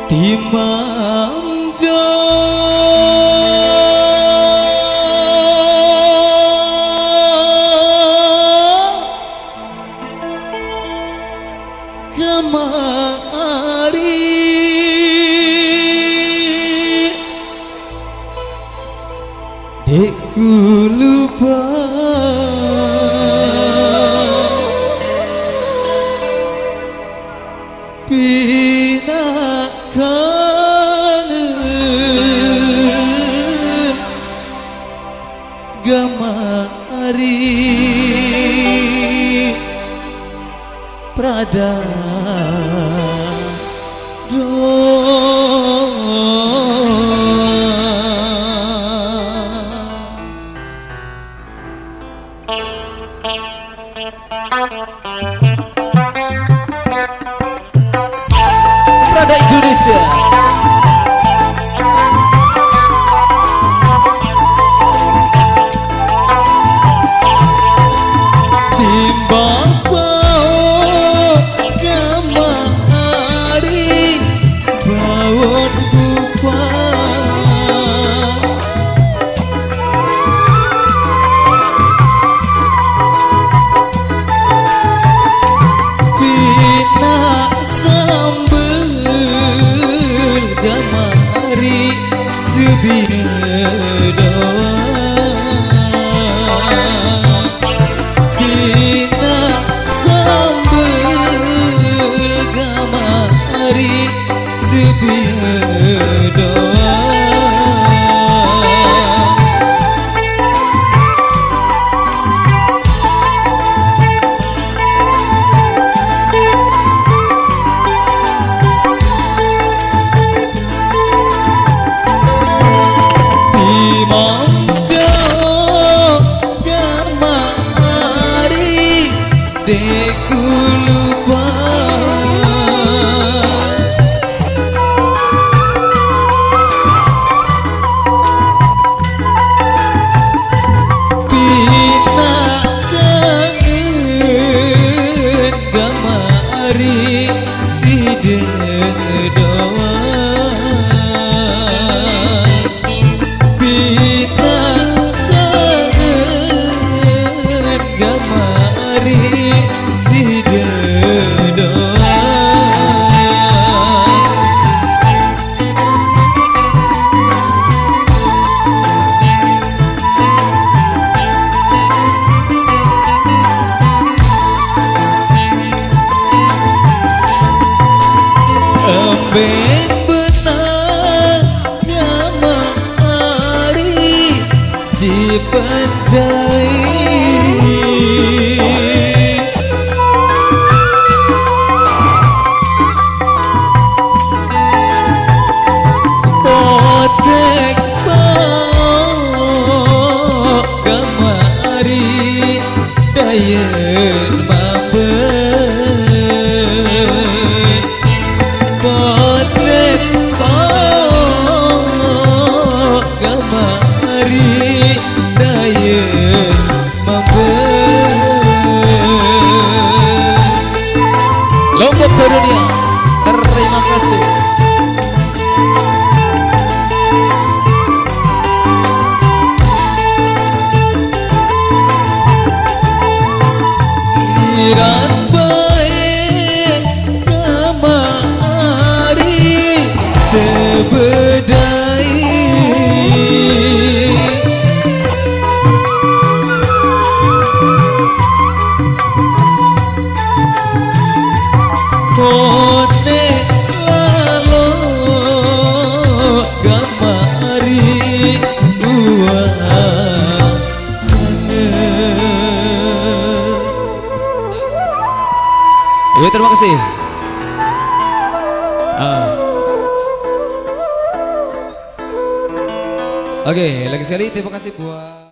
Dimanja kemari dekku lupa pina kangen gamari prada Prada Indonesia. Timbang bau kemari bawon bupa pina sambel gamari sebiada pina sambel gamari sebiada dekku lupa pina kangen gamari si dedoa pina kangen gamari si dedoa Amben benang gamari di penjai dayen maben potrek gamari dayen maben Lombok Dunia. Terima kasih. Iran baik kamari tebedai kone lalo kamari uang ya, terima kasih. Oke, lagi sekali terima kasih buat